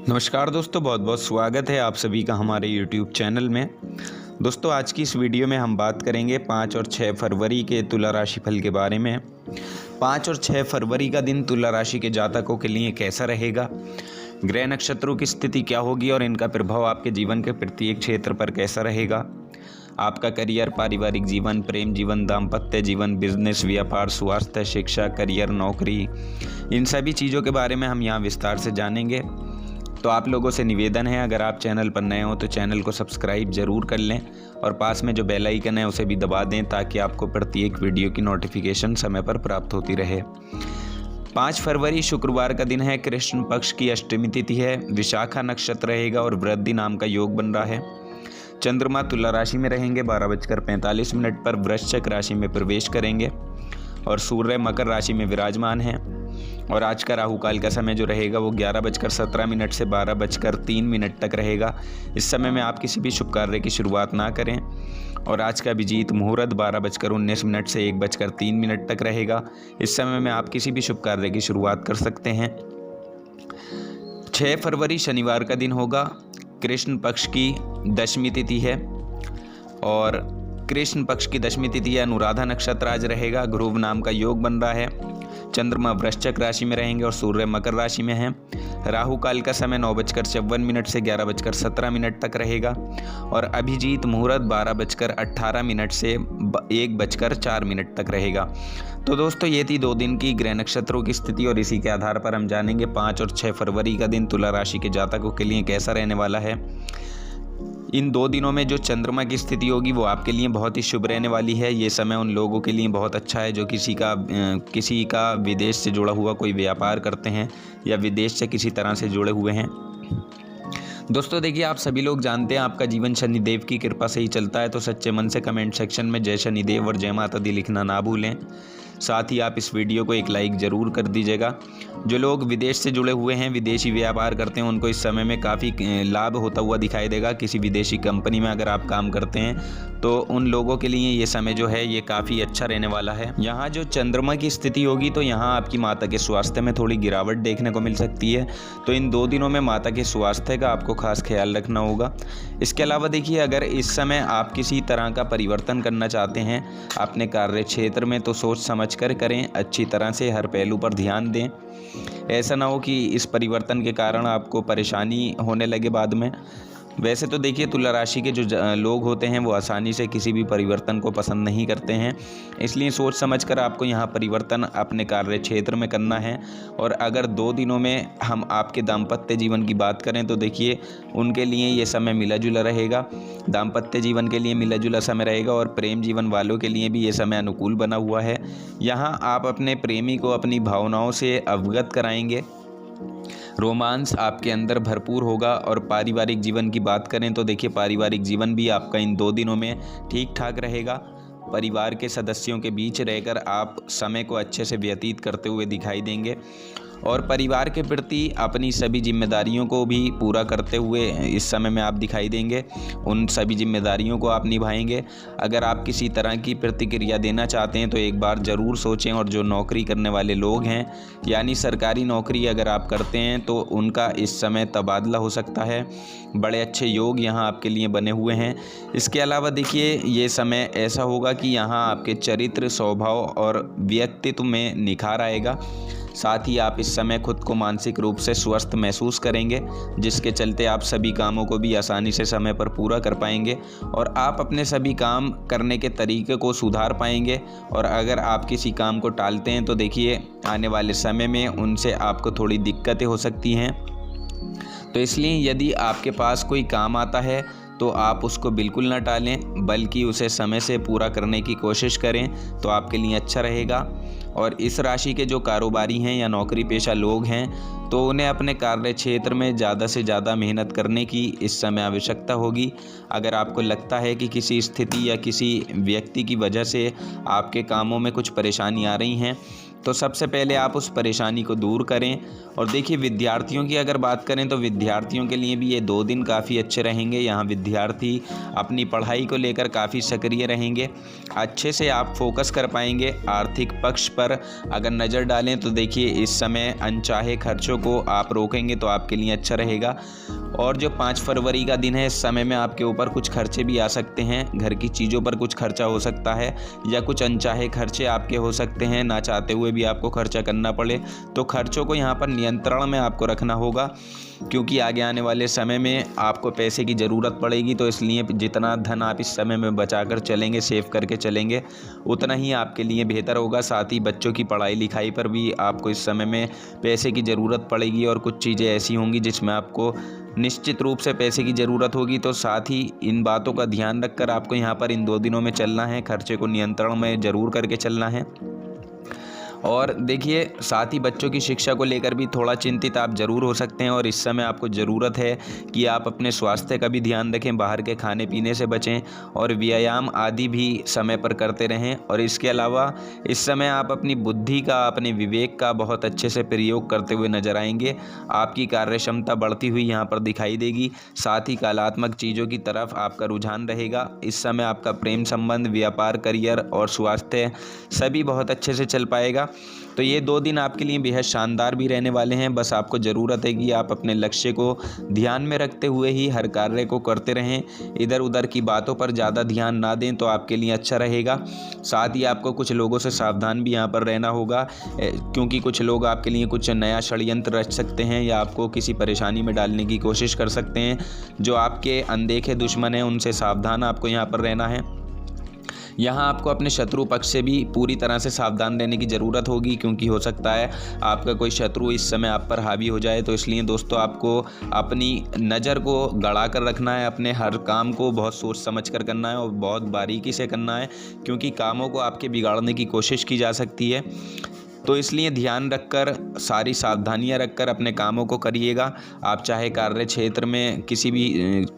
नमस्कार दोस्तों, बहुत बहुत स्वागत है आप सभी का हमारे YouTube चैनल में। दोस्तों, आज की इस वीडियो में हम बात करेंगे 5 और 6 फरवरी के तुला राशि फल के बारे में। 5 और 6 फरवरी का दिन तुला राशि के जातकों के लिए कैसा रहेगा, ग्रह नक्षत्रों की स्थिति क्या होगी और इनका प्रभाव आपके जीवन के प्रत्येक क्षेत्र पर कैसा रहेगा। आपका करियर, पारिवारिक जीवन, प्रेम जीवन, दाम्पत्य जीवन, बिजनेस, व्यापार, स्वास्थ्य, शिक्षा, करियर, नौकरी, इन सभी चीज़ों के बारे में हम यहाँ विस्तार से जानेंगे। तो आप लोगों से निवेदन है, अगर आप चैनल पर नए हो तो चैनल को सब्सक्राइब जरूर कर लें और पास में जो बेल आइकन है उसे भी दबा दें ताकि आपको प्रत्येक वीडियो की नोटिफिकेशन समय पर प्राप्त होती रहे। 5 फरवरी शुक्रवार का दिन है, कृष्ण पक्ष की अष्टमी तिथि है, विशाखा नक्षत्र रहेगा और वृद्धि नाम का योग बन रहा है। चंद्रमा तुला राशि में रहेंगे, 12:45 पर वृश्चिक राशि में प्रवेश करेंगे और सूर्य मकर राशि में विराजमान है। और आज का राहु काल का समय जो रहेगा वो 11:17 से 12:03 तक रहेगा। इस समय में आप किसी भी शुभ कार्य की शुरुआत ना करें। और आज का अभिजीत मुहूर्त 12:19 से 1:03 तक रहेगा। इस समय में आप किसी भी शुभ कार्य की शुरुआत कर सकते हैं। 6 फरवरी शनिवार का दिन होगा, कृष्ण पक्ष की दशमी तिथि है और कृष्ण पक्ष की दशमी तिथि अनुराधा नक्षत्र आज रहेगा। ध्रुव नाम का योग बन रहा है। चंद्रमा वृश्चिक राशि में रहेंगे और सूर्य मकर राशि में है। राहु काल का समय 9:54 से 11:17 तक रहेगा और अभिजीत मुहूर्त 12:18 से 1:04 तक रहेगा। तो दोस्तों, ये थी 2 दिन की ग्रह नक्षत्रों की स्थिति और इसी के आधार पर हम जानेंगे 5 और 6 फरवरी का दिन तुला राशि के जातकों के लिए कैसा रहने वाला है। इन 2 दिनों में जो चंद्रमा की स्थिति होगी वो आपके लिए बहुत ही शुभ रहने वाली है। ये समय उन लोगों के लिए बहुत अच्छा है जो किसी का विदेश से जुड़ा हुआ कोई व्यापार करते हैं या विदेश से किसी तरह से जुड़े हुए हैं। दोस्तों देखिए, आप सभी लोग जानते हैं आपका जीवन शनिदेव की कृपा से ही चलता है, तो सच्चे मन से कमेंट सेक्शन में जय शनिदेव और जय माता दी लिखना ना भूलें। साथ ही आप इस वीडियो को एक लाइक ज़रूर कर दीजिएगा। जो लोग विदेश से जुड़े हुए हैं, विदेशी व्यापार करते हैं, उनको इस समय में काफ़ी लाभ होता हुआ दिखाई देगा। किसी विदेशी कंपनी में अगर आप काम करते हैं तो उन लोगों के लिए ये समय जो है ये काफ़ी अच्छा रहने वाला है। यहाँ जो चंद्रमा की स्थिति होगी तो यहाँ आपकी माता के स्वास्थ्य में थोड़ी गिरावट देखने को मिल सकती है, तो इन 2 दिनों में माता के स्वास्थ्य का आपको खास ख्याल रखना होगा। इसके अलावा देखिए, अगर इस समय आप किसी तरह का परिवर्तन करना चाहते हैं अपने कार्य क्षेत्र में तो सोच समझ कर करें, अच्छी तरह से हर पहलू पर ध्यान दें। ऐसा ना हो कि इस परिवर्तन के कारण आपको परेशानी होने लगे बाद में। वैसे तो देखिए, तुला राशि के जो लोग होते हैं वो आसानी से किसी भी परिवर्तन को पसंद नहीं करते हैं, इसलिए सोच समझकर आपको यहाँ परिवर्तन अपने कार्य क्षेत्र में करना है। और अगर 2 दिनों में हम आपके दाम्पत्य जीवन की बात करें तो देखिए, उनके लिए ये समय मिला जुला रहेगा। दाम्पत्य जीवन के लिए मिला जुला समय रहेगा और प्रेम जीवन वालों के लिए भी ये समय अनुकूल बना हुआ है। यहाँ आप अपने प्रेमी को अपनी भावनाओं से अवगत कराएंगे, रोमांस आपके अंदर भरपूर होगा। और पारिवारिक जीवन की बात करें तो देखिए, पारिवारिक जीवन भी आपका इन 2 दिनों में ठीक ठाक रहेगा। परिवार के सदस्यों के बीच रहकर आप समय को अच्छे से व्यतीत करते हुए दिखाई देंगे और परिवार के प्रति अपनी सभी जिम्मेदारियों को भी पूरा करते हुए इस समय में आप दिखाई देंगे। उन सभी जिम्मेदारियों को आप निभाएंगे। अगर आप किसी तरह की प्रतिक्रिया देना चाहते हैं तो एक बार ज़रूर सोचें। और जो नौकरी करने वाले लोग हैं, यानी सरकारी नौकरी अगर आप करते हैं तो उनका इस समय तबादला हो सकता है। बड़े अच्छे योग यहाँ आपके लिए बने हुए हैं। इसके अलावा देखिए, ये समय ऐसा होगा कि यहाँ आपके चरित्र, स्वभाव और व्यक्तित्व में निखार आएगा। साथ ही आप इस समय खुद को मानसिक रूप से स्वस्थ महसूस करेंगे, जिसके चलते आप सभी कामों को भी आसानी से समय पर पूरा कर पाएंगे और आप अपने सभी काम करने के तरीके को सुधार पाएंगे। और अगर आप किसी काम को टालते हैं तो देखिए, आने वाले समय में उनसे आपको थोड़ी दिक्कतें हो सकती हैं। तो इसलिए यदि आपके पास कोई काम आता है तो आप उसको बिल्कुल ना टालें, बल्कि उसे समय से पूरा करने की कोशिश करें, तो आपके लिए अच्छा रहेगा। और इस राशि के जो कारोबारी हैं या नौकरी पेशा लोग हैं तो उन्हें अपने कार्य क्षेत्र में ज़्यादा से ज़्यादा मेहनत करने की इस समय आवश्यकता होगी। अगर आपको लगता है कि किसी स्थिति या किसी व्यक्ति की वजह से आपके कामों में कुछ परेशानी आ रही हैं तो सबसे पहले आप उस परेशानी को दूर करें। और देखिए विद्यार्थियों की अगर बात करें तो विद्यार्थियों के लिए भी ये 2 दिन काफ़ी अच्छे रहेंगे। यहाँ विद्यार्थी अपनी पढ़ाई को लेकर काफ़ी सक्रिय रहेंगे, अच्छे से आप फोकस कर पाएंगे। आर्थिक पक्ष पर अगर नज़र डालें तो देखिए इस समय अनचाहे खर्चों को आप रोकेंगे तो आपके लिए अच्छा रहेगा। और जो 5 फरवरी का दिन है, इस समय में आपके ऊपर कुछ खर्चे भी आ सकते हैं, घर की चीज़ों पर कुछ खर्चा हो सकता है या कुछ अनचाहे खर्चे आपके हो सकते हैं, ना चाहते हुए भी आपको खर्चा करना पड़े। तो खर्चों को यहाँ पर नियंत्रण में आपको रखना होगा, क्योंकि आगे आने वाले समय में आपको पैसे की ज़रूरत पड़ेगी। तो इसलिए जितना धन आप इस समय में बचा कर चलेंगे, सेव करके चलेंगे, उतना ही आपके लिए बेहतर होगा। साथ ही बच्चों की पढ़ाई लिखाई पर भी आपको इस समय में पैसे की ज़रूरत पड़ेगी और कुछ चीज़ें ऐसी होंगी जिसमें आपको निश्चित रूप से पैसे की ज़रूरत होगी। तो साथ ही इन बातों का ध्यान रखकर आपको यहाँ पर इन 2 दिनों में चलना है, खर्चे को नियंत्रण में ज़रूर करके चलना है। और देखिए साथ ही बच्चों की शिक्षा को लेकर भी थोड़ा चिंतित आप ज़रूर हो सकते हैं और इस समय आपको ज़रूरत है कि आप अपने स्वास्थ्य का भी ध्यान रखें, बाहर के खाने पीने से बचें और व्यायाम आदि भी समय पर करते रहें। और इसके अलावा इस समय आप अपनी बुद्धि का, अपने विवेक का बहुत अच्छे से प्रयोग करते हुए नजर आएंगे। आपकी कार्य क्षमता बढ़ती हुई यहाँ पर दिखाई देगी। साथ ही कलात्मक चीज़ों की तरफ आपका रुझान रहेगा। इस समय आपका प्रेम संबंध, व्यापार, करियर और स्वास्थ्य सभी बहुत अच्छे से चल पाएगा। तो ये 2 दिन आपके लिए बेहद शानदार भी रहने वाले हैं। बस आपको ज़रूरत है कि आप अपने लक्ष्य को ध्यान में रखते हुए ही हर कार्य को करते रहें, इधर उधर की बातों पर ज़्यादा ध्यान ना दें तो आपके लिए अच्छा रहेगा। साथ ही आपको कुछ लोगों से सावधान भी यहाँ पर रहना होगा, क्योंकि कुछ लोग आपके लिए कुछ नया षड्यंत्र रच सकते हैं या आपको किसी परेशानी में डालने की कोशिश कर सकते हैं। जो आपके अनदेखे दुश्मन हैं उनसे सावधान आपको यहाँ पर रहना है। यहाँ आपको अपने शत्रु पक्ष से भी पूरी तरह से सावधान रहने की ज़रूरत होगी, क्योंकि हो सकता है आपका कोई शत्रु इस समय आप पर हावी हो जाए। तो इसलिए दोस्तों आपको अपनी नज़र को गड़ा कर रखना है, अपने हर काम को बहुत सोच समझ कर करना है और बहुत बारीकी से करना है, क्योंकि कामों को आपके बिगाड़ने की कोशिश की जा सकती है। तो इसलिए ध्यान रखकर, सारी सावधानियां रखकर अपने कामों को करिएगा। आप चाहे कार्य क्षेत्र में, किसी भी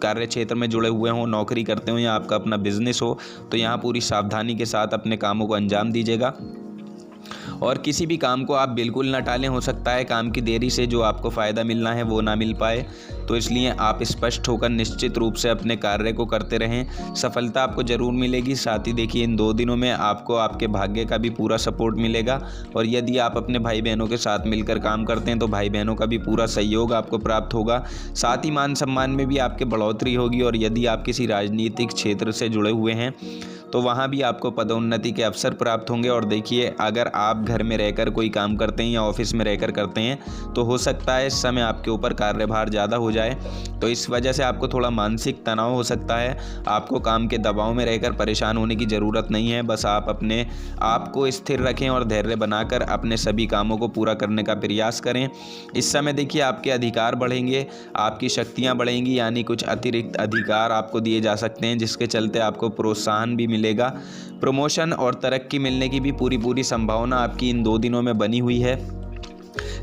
कार्य क्षेत्र में जुड़े हुए हों, नौकरी करते हो या आपका अपना बिजनेस हो, तो यहाँ पूरी सावधानी के साथ अपने कामों को अंजाम दीजिएगा। और किसी भी काम को आप बिल्कुल ना टालें। हो सकता है काम की देरी से जो आपको फ़ायदा मिलना है वो ना मिल पाए। तो इसलिए आप स्पष्ट होकर निश्चित रूप से अपने कार्य को करते रहें, सफलता आपको ज़रूर मिलेगी। साथ ही देखिए इन 2 दिनों में आपको आपके भाग्य का भी पूरा सपोर्ट मिलेगा। और यदि आप अपने भाई बहनों के साथ मिलकर काम करते हैं तो भाई बहनों का भी पूरा सहयोग आपको प्राप्त होगा। साथ ही मान सम्मान में भी आपके बढ़ोतरी होगी। और यदि आप किसी राजनीतिक क्षेत्र से जुड़े हुए हैं तो वहाँ भी आपको पदोन्नति के अवसर प्राप्त होंगे। और देखिए अगर आप घर में रहकर कोई काम करते हैं या ऑफिस में रहकर करते हैं तो हो सकता है इस समय आपके ऊपर कार्यभार ज़्यादा हो जाए, तो इस वजह से आपको थोड़ा मानसिक तनाव हो सकता है। आपको काम के दबाव में रहकर परेशान होने की ज़रूरत नहीं है। बस आप अपने आप को स्थिर रखें और धैर्य बनाकर अपने सभी कामों को पूरा करने का प्रयास करें। इस समय देखिए आपके अधिकार बढ़ेंगे, आपकी शक्तियाँ बढ़ेंगी, यानी कुछ अतिरिक्त अधिकार आपको दिए जा सकते हैं, जिसके चलते आपको प्रोत्साहन भी मिलेगा। प्रमोशन और तरक्की मिलने की भी पूरी संभावना आपकी इन 2 दिनों में बनी हुई है।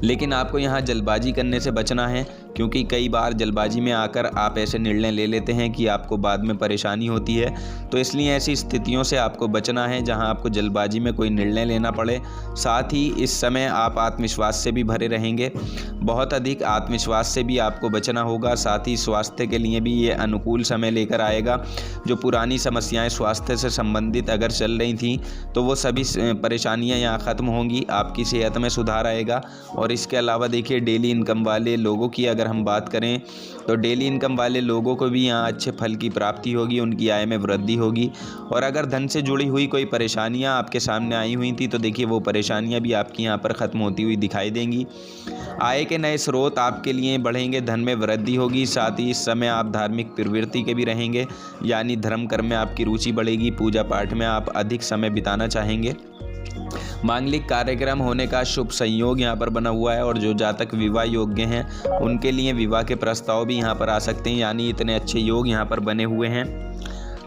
लेकिन आपको यहाँ जल्दबाजी करने से बचना है, क्योंकि कई बार जल्दबाजी में आकर आप ऐसे निर्णय ले लेते हैं कि आपको बाद में परेशानी होती है। तो इसलिए ऐसी स्थितियों से आपको बचना है जहां आपको जल्दबाजी में कोई निर्णय लेना पड़े। साथ ही इस समय आप आत्मविश्वास से भी भरे रहेंगे, बहुत अधिक आत्मविश्वास से भी आपको बचना होगा। साथ ही स्वास्थ्य के लिए भी ये अनुकूल समय लेकर आएगा। जो पुरानी समस्याएँ स्वास्थ्य से संबंधित अगर चल रही थी तो वो सभी परेशानियाँ यहाँ ख़त्म होंगी, आपकी सेहत में सुधार आएगा। और इसके अलावा देखिए डेली इनकम वाले लोगों की अगर हम बात करें तो डेली इनकम वाले लोगों को भी यहाँ अच्छे फल की प्राप्ति होगी, उनकी आय में वृद्धि होगी। और अगर धन से जुड़ी हुई कोई परेशानियाँ आपके सामने आई हुई थी तो देखिए वो परेशानियाँ भी आपकी यहाँ पर ख़त्म होती हुई दिखाई देंगी। आय के नए स्रोत आपके लिए बढ़ेंगे, धन में वृद्धि होगी। साथ ही इस समय आप धार्मिक प्रवृत्ति के भी रहेंगे, यानी धर्म कर्म में आपकी रुचि बढ़ेगी, पूजा पाठ में आप अधिक समय बिताना चाहेंगे। मांगलिक कार्यक्रम होने का शुभ संयोग यहाँ पर बना हुआ है। और जो जातक विवाह योग्य हैं उनके लिए विवाह के प्रस्ताव भी यहाँ पर आ सकते हैं, यानी इतने अच्छे योग यहाँ पर बने हुए हैं।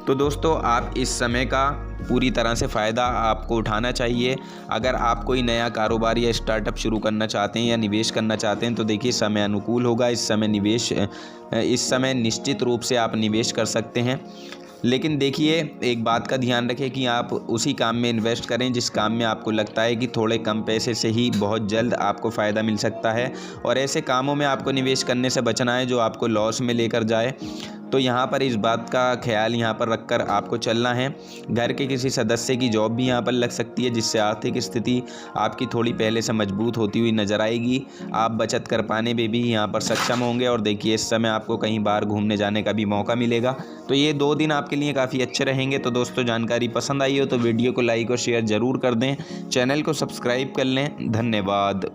तो दोस्तों आप इस समय का पूरी तरह से फ़ायदा आपको उठाना चाहिए। अगर आप कोई नया कारोबार या स्टार्टअप शुरू करना चाहते हैं या निवेश करना चाहते हैं तो देखिए समय अनुकूल होगा। इस समय निश्चित रूप से आप निवेश कर सकते हैं। लेकिन देखिए, एक बात का ध्यान रखें कि आप उसी काम में इन्वेस्ट करें जिस काम में आपको लगता है कि थोड़े कम पैसे से ही बहुत जल्द आपको फ़ायदा मिल सकता है, और ऐसे कामों में आपको निवेश करने से बचना है जो आपको लॉस में लेकर जाए। तो यहाँ पर इस बात का ख्याल यहाँ पर रखकर आपको चलना है। घर के किसी सदस्य की जॉब भी यहाँ पर लग सकती है, जिससे आर्थिक स्थिति आपकी थोड़ी पहले से मजबूत होती हुई नज़र आएगी। आप बचत कर पाने में भी यहाँ पर सक्षम होंगे, और देखिए इस समय आपको कहीं बाहर घूमने जाने का भी मौका मिलेगा। तो ये 2 दिन आपके लिए काफ़ी अच्छे रहेंगे। तो दोस्तों, जानकारी पसंद आई हो तो वीडियो को लाइक और शेयर ज़रूर कर दें, चैनल को सब्सक्राइब कर लें। धन्यवाद।